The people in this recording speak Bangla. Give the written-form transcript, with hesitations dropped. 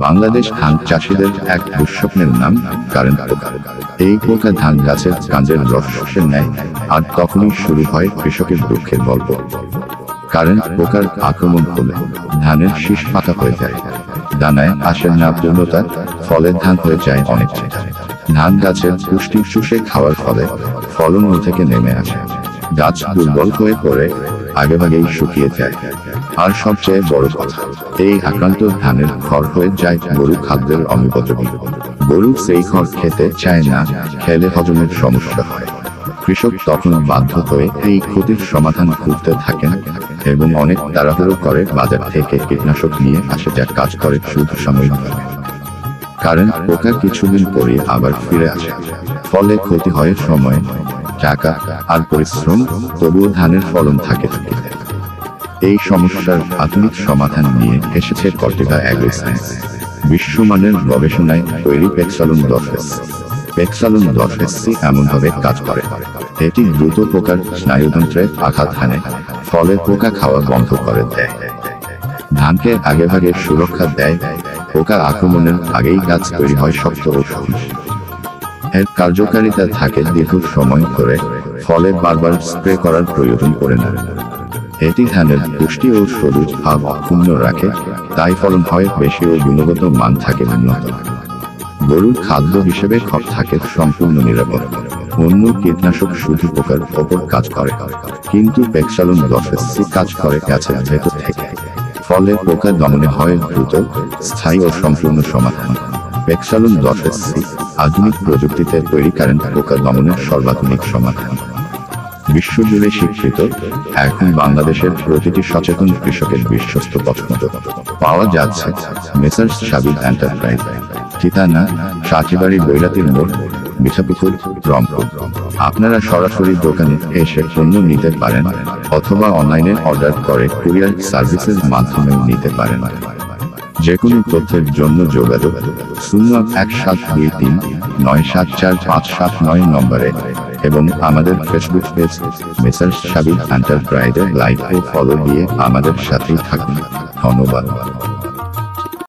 বাংলাদেশ ধান চাষীদের এক দুঃস্বপ্নের নাম কারেন্ট পোকা। এই পোকা ধান গাছের কাণ্ডের রস শুষে নেয়, আর তখনই শুরু হয় কৃষকের দুঃখের গল্প। কারেন্ট পোকার আক্রমণ হলে ধানের শীষ পাকা হয়ে যায়, দানায় আসে না পূর্ণতা, ফলে ধান হয়ে যায় অনেক ছোট। ধান গাছের পুষ্টি শুষে খাওয়ার ফলে ফলন থেকে নেমে আসে, গাছ দুর্বল হয়ে পড়ে, আগেভাগেই শুকিয়ে যায়। আর সবচেয়ে বড় কথা, এই আক্রান্ত ধানের খড় হয়ে যায় গরু খাদ্যের অনুপযোগী। গরু সেই খড় খেতে চায় না, খেলে হজমের সমস্যা হয়। কৃষক তখন বাধ্য হয়ে এই ক্ষতির সমাধান খুঁজতে থাকেন এবং অনেক তাড়াহুড়ো করে বাজার থেকে কীটনাশক নিয়ে আসে, যা কাজ করে শুধু সাময়িক। কারেন্ট পোকা কিছুদিন পরে আবার ফিরে আসে, ফলে ক্ষতি হয় সময়, টাকা আর পরিশ্রম, তবুও ধানের ফলন থাকে। এই সমস্যার আধুনিক সমাধান নিয়ে এসেছে কর্টিভা অ্যাগ্রোসায়েন্স। বিশ্বমানের গবেষণায় তৈরি পেক্সালুন 10S। পেক্সালুন 10SC এমনভাবে কাজ করে, এটি দ্রুত পোকার স্নায়ুতন্ত্রে আঘাত হানে, ফলে পোকা খাওয়া বন্ধ করে দেয়। ধানকে আগেভাগে সুরক্ষা দেয়, পোকা আক্রমণের আগেই গাছ তৈরি হয় শক্ত ও সবুজ। এর কার্যকারিতা থাকে দীর্ঘ সময় ধরে, ফলে বারবার স্প্রে করার প্রয়োজন পড়ে না। এটি ধানের পুষ্টি ও সবুজ ভাব অক্ষুণ্ণ রাখে, তাই ফলন হয় বেশি ও গুণগত মান থাকে উন্নত। গরুর খাদ্য হিসেবে খড় থাকে সম্পূর্ণ নিরাপদ। অন্য কীটনাশক শুধু পোকার ওপর কাজ করে, কিন্তু পেক্সালুন 10SC কাজ করে গাছের ভেতর থেকে, ফলে পোকা দমনে হয় দ্রুত, স্থায়ী ও সম্পূর্ণ সমাধান। পেক্সালুন 10SC আধুনিক প্রযুক্তিতে তৈরি কারেন্ট পোকা দমনের সর্বাধুনিক সমাধান। বিশ্বজুড়ে স্বীকৃত, এখন বাংলাদেশের প্রতিটি সচেতন কৃষকের বিশ্বস্ত পছন্দ। পাওয়া যাচ্ছে মেসার্স সাবির এন্টারপ্রাইজ, ঠিকানা সাচিবাড়ি, বৈরাতির মোড়, মিঠাপুকুর, রংপুর। আপনারা সরাসরি দোকানে এসে পণ্য নিতে পারেন অথবা অনলাইনে অর্ডার করে কুরিয়ার সার্ভিসের মাধ্যমেও নিতে পারেন। যে কোনো তথ্যের জন্য যোগাযোগ 01723974579 নম্বরে এবং আমাদের ফেসবুক পেজ মেসার্স সাবির এন্টারপ্রাইজে লাইক ও ফলো দিয়ে আমাদের সাথেই থাকুন। ধন্যবাদ।